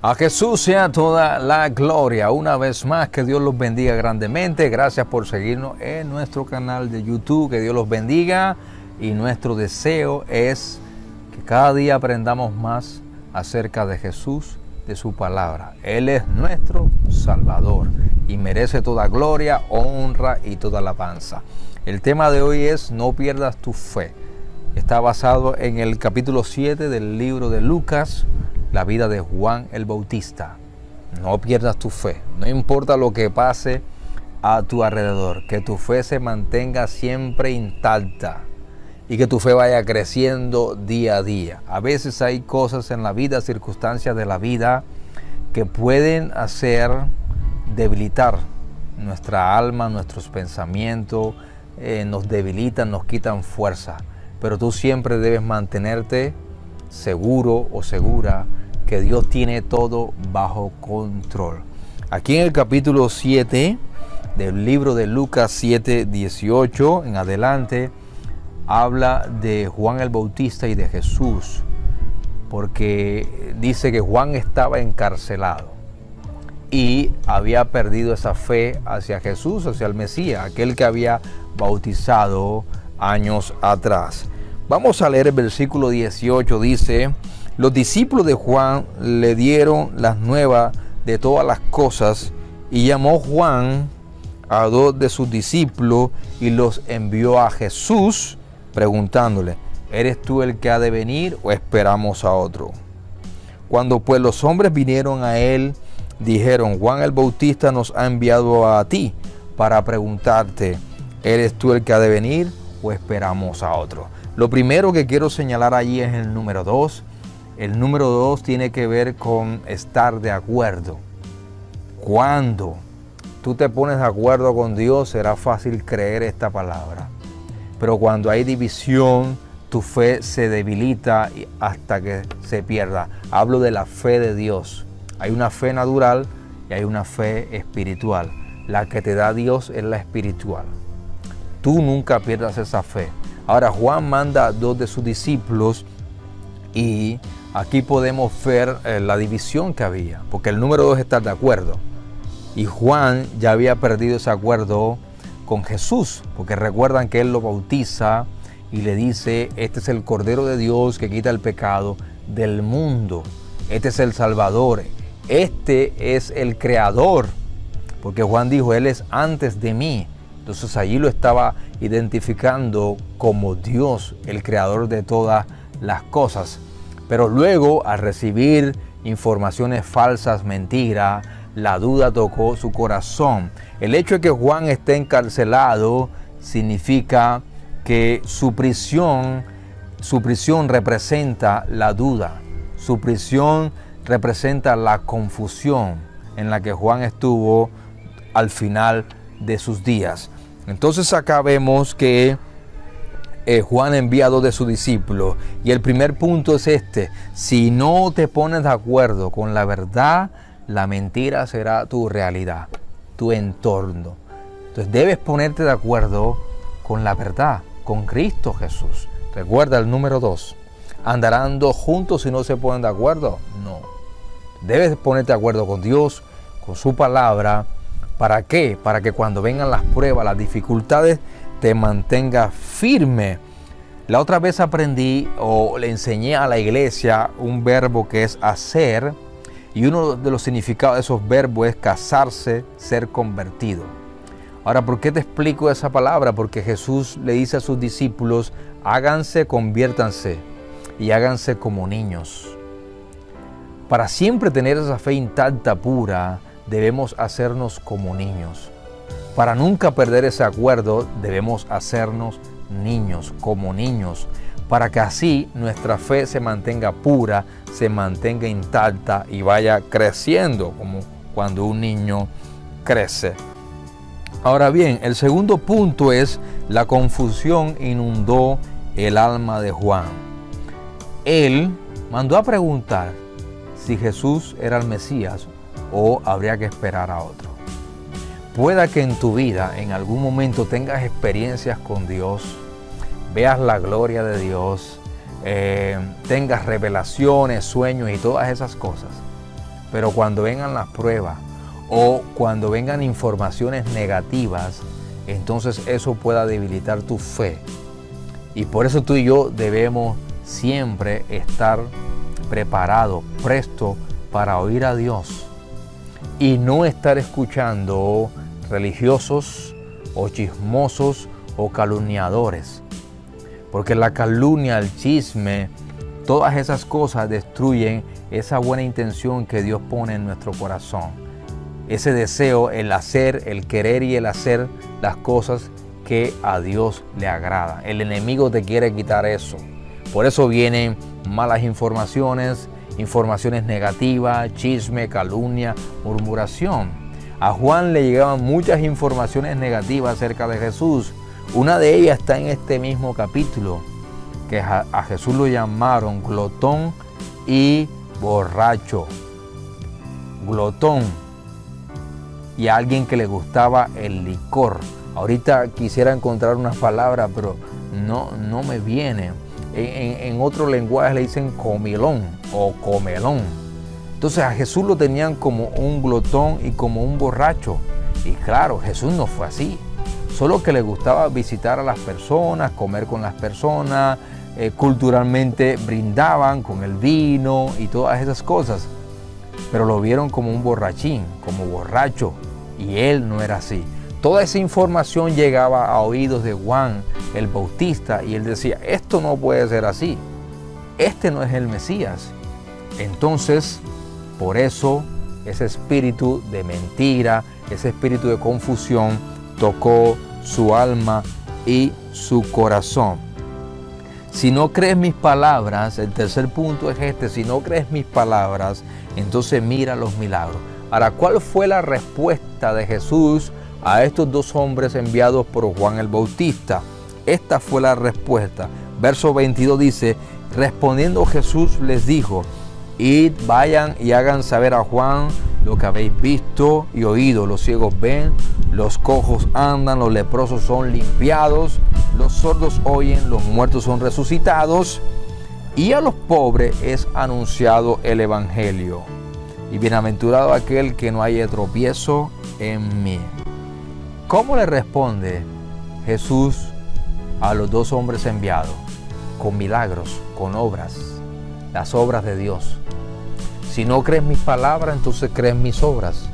A Jesús sea toda la gloria. Una vez más, que Dios los bendiga grandemente. Gracias por seguirnos en nuestro canal de YouTube. Que Dios los bendiga. Y nuestro deseo es que cada día aprendamos más acerca de Jesús, de su palabra. Él es nuestro Salvador y merece toda gloria, honra y toda alabanza. El tema de hoy es: no pierdas tu fe. Está basado en el capítulo 7 del libro de Lucas, la vida de Juan el Bautista. No pierdas tu fe. No importa lo que pase a tu alrededor, que tu fe se mantenga siempre intacta y que tu fe vaya creciendo día a día. A veces hay cosas en la vida, circunstancias de la vida, que pueden hacer debilitar nuestra alma, nuestros pensamientos, nos debilitan, nos quitan fuerza. Pero tú siempre debes mantenerte seguro o segura que Dios tiene todo bajo control. Aquí en el capítulo 7 del libro de Lucas 7, 18 en adelante, habla de Juan el Bautista y de Jesús, porque dice que Juan estaba encarcelado y había perdido esa fe hacia Jesús, hacia el Mesías, aquel que había bautizado años atrás. Vamos a leer el versículo 18, dice: los discípulos de Juan le dieron las nuevas de todas las cosas, y llamó Juan a 2 de sus discípulos y los envió a Jesús, preguntándole: ¿eres tú el que ha de venir o esperamos a otro? Cuando pues los hombres vinieron a él, dijeron: Juan el Bautista nos ha enviado a ti para preguntarte: ¿eres tú el que ha de venir o esperamos a otro? Lo primero que quiero señalar allí es el número 2. El número 2 tiene que ver con estar de acuerdo. Cuando tú te pones de acuerdo con Dios, será fácil creer esta palabra. Pero cuando hay división, tu fe se debilita hasta que se pierda. Hablo de la fe de Dios. Hay una fe natural y hay una fe espiritual. La que te da Dios es la espiritual. Tú nunca pierdas esa fe. Ahora, Juan manda a 2 de sus discípulos y aquí podemos ver la división que había, porque el número 2 está de acuerdo. Y Juan ya había perdido ese acuerdo con Jesús, porque recuerdan que él lo bautiza y le dice: este es el Cordero de Dios que quita el pecado del mundo. Este es el Salvador. Este es el Creador, porque Juan dijo: él es antes de mí. Entonces allí lo estaba identificando como Dios, el Creador de todas las cosas. Pero luego, al recibir informaciones falsas, mentiras, la duda tocó su corazón. El hecho de que Juan esté encarcelado significa que su prisión representa la duda. Su prisión representa la confusión en la que Juan estuvo al final de sus días. Entonces acá vemos que Juan envía a 2 de sus discípulos, y el primer punto es este: si no te pones de acuerdo con la verdad, la mentira será tu realidad, tu entorno. Entonces debes ponerte de acuerdo con la verdad, con Cristo Jesús. Recuerda el número 2. ¿Andarán 2 juntos si no se ponen de acuerdo? No. Debes ponerte de acuerdo con Dios, con su palabra. ¿Para qué? Para que cuando vengan las pruebas, las dificultades, te mantengas firme. La otra vez aprendí o le enseñé a la iglesia un verbo que es hacer, y uno de los significados de esos verbos es casarse, ser convertido. Ahora, ¿por qué te explico esa palabra? Porque Jesús le dice a sus discípulos: háganse, conviértanse y háganse como niños. Para siempre tener esa fe intacta, pura, debemos hacernos como niños. Para nunca perder ese acuerdo, debemos hacernos niños, como niños, para que así nuestra fe se mantenga pura, se mantenga intacta y vaya creciendo, como cuando un niño crece. Ahora bien, el segundo punto es: la confusión inundó el alma de Juan. Él mandó a preguntar si Jesús era el Mesías o habría que esperar a otro. Pueda que en tu vida en algún momento tengas experiencias con Dios, veas la gloria de Dios, tengas revelaciones, sueños y todas esas cosas. Pero cuando vengan las pruebas o cuando vengan informaciones negativas, entonces eso pueda debilitar tu fe. Y por eso tú y yo debemos siempre estar preparados, prestos para oír a Dios y no estar escuchando religiosos o chismosos o calumniadores. Porque la calumnia, el chisme, todas esas cosas destruyen esa buena intención que Dios pone en nuestro corazón. Ese deseo, el hacer, el querer y el hacer las cosas que a Dios le agrada. El enemigo te quiere quitar eso. Por eso vienen malas informaciones, informaciones negativas, chisme, calumnia, murmuración. A Juan le llegaban muchas informaciones negativas acerca de Jesús. Una de ellas está en este mismo capítulo, que a Jesús lo llamaron glotón y borracho. Glotón y a alguien que le gustaba el licor. Ahorita quisiera encontrar una palabra, pero no me viene. En otro lenguaje le dicen comilón o comelón. Entonces a Jesús lo tenían como un glotón y como un borracho. Y claro, Jesús no fue así. Solo que le gustaba visitar a las personas, comer con las personas, culturalmente brindaban con el vino y todas esas cosas. Pero lo vieron como un borrachín, como borracho. Y él no era así. Toda esa información llegaba a oídos de Juan el Bautista y él decía, esto no puede ser así, este no es el Mesías. Entonces, por eso, ese espíritu de mentira, ese espíritu de confusión tocó su alma y su corazón. Si no crees mis palabras, el tercer punto es este, si no crees mis palabras, entonces mira los milagros. Ahora, ¿cuál fue la respuesta de Jesús a estos dos hombres enviados por Juan el Bautista? Esta fue la respuesta. Verso 22 dice, respondiendo Jesús les dijo, id, vayan y hagan saber a Juan lo que habéis visto y oído. Los ciegos ven, los cojos andan, los leprosos son limpiados, los sordos oyen, los muertos son resucitados, y a los pobres es anunciado el evangelio. Y bienaventurado aquel que no haya tropiezo en mí. ¿Cómo le responde Jesús a los dos hombres enviados? Con milagros, con obras, las obras de Dios. Si no crees mis palabras, entonces crees mis obras.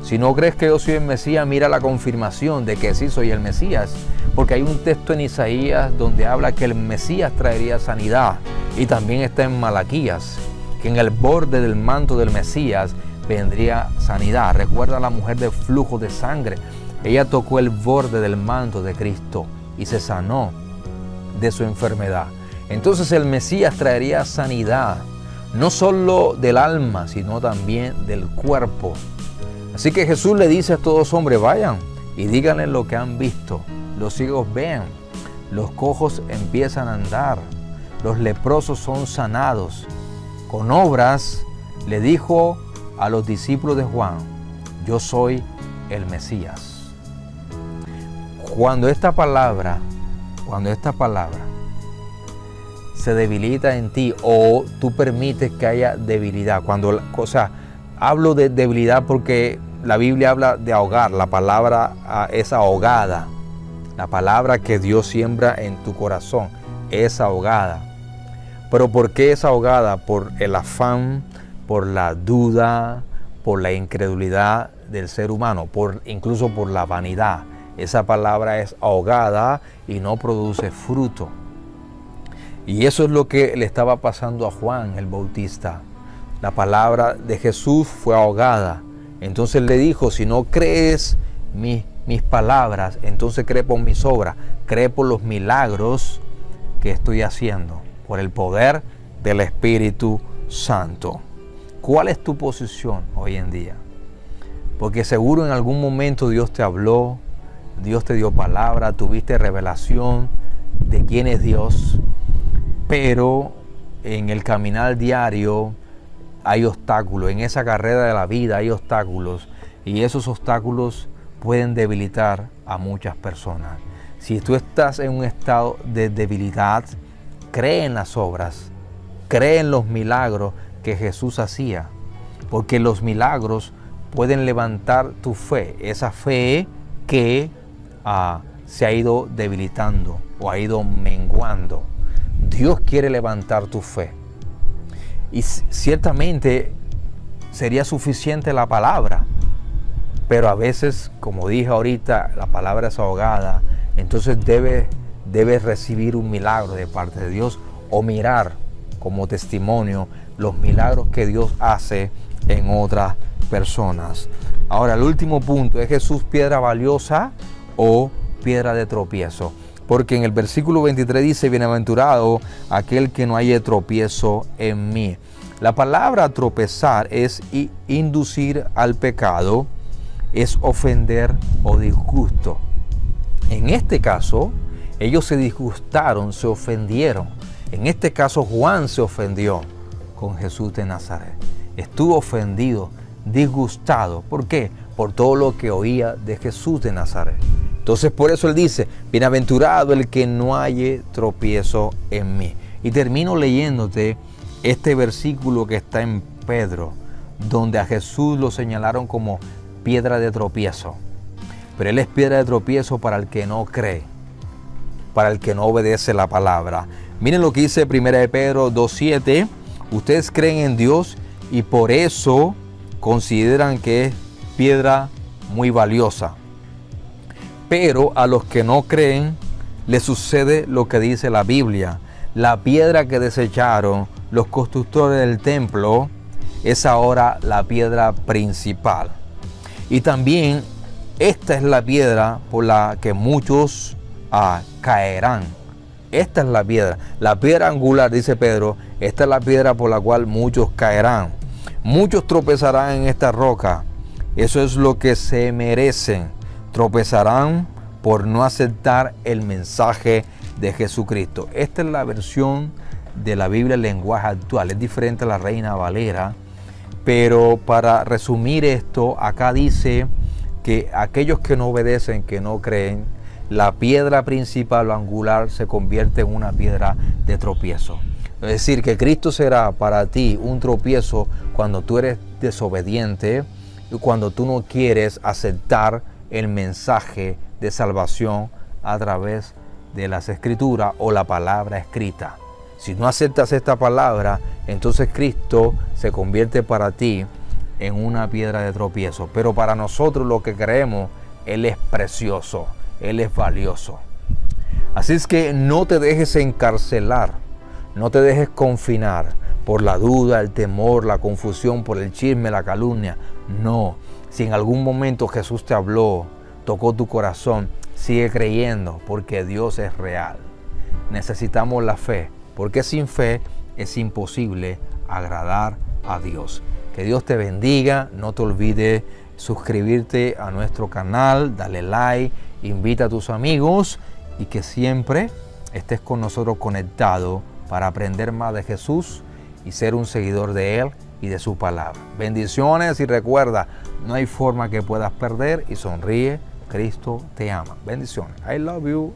Si no crees que yo soy el Mesías, mira la confirmación de que sí soy el Mesías. Porque hay un texto en Isaías donde habla que el Mesías traería sanidad. Y también está en Malaquías, que en el borde del manto del Mesías vendría sanidad. Recuerda a la mujer de flujo de sangre. Ella tocó el borde del manto de Cristo y se sanó de su enfermedad. Entonces el Mesías traería sanidad, no solo del alma, sino también del cuerpo. Así que Jesús le dice a estos dos hombres, vayan y díganle lo que han visto. Los ciegos ven, los cojos empiezan a andar, los leprosos son sanados. Con obras le dijo a los discípulos de Juan, yo soy el Mesías. Cuando esta palabra se debilita en ti o tú permites que haya debilidad, hablo de debilidad porque la Biblia habla de ahogar, la palabra es ahogada, la palabra que Dios siembra en tu corazón es ahogada. ¿Pero por qué es ahogada? Por el afán, por la duda, por la incredulidad del ser humano, incluso por la vanidad. Esa palabra es ahogada y no produce fruto. Y eso es lo que le estaba pasando a Juan el Bautista. La palabra de Jesús fue ahogada. Entonces le dijo, si no crees mis palabras, entonces cree por mis obras, cree por los milagros que estoy haciendo, por el poder del Espíritu Santo. ¿Cuál es tu posición hoy en día? Porque seguro en algún momento Dios te habló, Dios te dio palabra, tuviste revelación de quién es Dios, pero en el caminar diario hay obstáculos, en esa carrera de la vida hay obstáculos y esos obstáculos pueden debilitar a muchas personas. Si tú estás en un estado de debilidad, cree en las obras, cree en los milagros que Jesús hacía. porque los milagros pueden levantar tu fe, esa fe que se ha ido debilitando o ha ido menguando. Dios quiere levantar tu fe. Y ciertamente sería suficiente la palabra, pero a veces, como dije ahorita, la palabra es ahogada. Entonces debes recibir un milagro de parte de Dios o mirar como testimonio los milagros que Dios hace en otras personas. Ahora, el último punto, ¿es Jesús piedra valiosa o piedra de tropiezo? Porque en el versículo 23 dice, bienaventurado aquel que no haya tropiezo en mí. La palabra tropezar es inducir al pecado, es ofender o disgusto. En este caso, ellos se disgustaron, se ofendieron. En este caso, Juan se ofendió con Jesús de Nazaret. Estuvo ofendido, disgustado. ¿Por qué? Por todo lo que oía de Jesús de Nazaret. Entonces, por eso él dice, bienaventurado el que no haya tropiezo en mí. Y termino leyéndote este versículo que está en Pedro, donde a Jesús lo señalaron como piedra de tropiezo. Pero él es piedra de tropiezo para el que no cree, para el que no obedece la palabra. Miren lo que dice 1 Pedro 2:7. Ustedes creen en Dios y por eso consideran que es piedra muy valiosa. Pero a los que no creen les sucede lo que dice la Biblia. La piedra que desecharon los constructores del templo es ahora la piedra principal. Y también esta es la piedra por la que muchos caerán. Esta es la piedra angular, dice Pedro, esta es la piedra por la cual muchos caerán. Muchos tropezarán en esta roca. Eso es lo que se merecen. Tropezarán por no aceptar el mensaje de Jesucristo. Esta es la versión de la Biblia en lenguaje actual. Es diferente a la Reina Valera. Pero para resumir esto, acá dice que aquellos que no obedecen, que no creen, la piedra principal o angular se convierte en una piedra de tropiezo. Es decir, que Cristo será para ti un tropiezo cuando tú eres desobediente y cuando tú no quieres aceptar el mensaje de salvación a través de las Escrituras o la palabra escrita. Si no aceptas esta palabra, entonces Cristo se convierte para ti en una piedra de tropiezo. Pero para nosotros los que creemos, Él es precioso, Él es valioso. Así es que no te dejes encarcelar, no te dejes confinar por la duda, el temor, la confusión, por el chisme, la calumnia. No, si en algún momento Jesús te habló, tocó tu corazón, sigue creyendo porque Dios es real. Necesitamos la fe, porque sin fe es imposible agradar a Dios. Que Dios te bendiga. No te olvides suscribirte a nuestro canal, dale like, invita a tus amigos y que siempre estés con nosotros conectado para aprender más de Jesús y ser un seguidor de Él y de su palabra. Bendiciones y recuerda, no hay forma que puedas perder y sonríe. Cristo te ama. Bendiciones. I love you.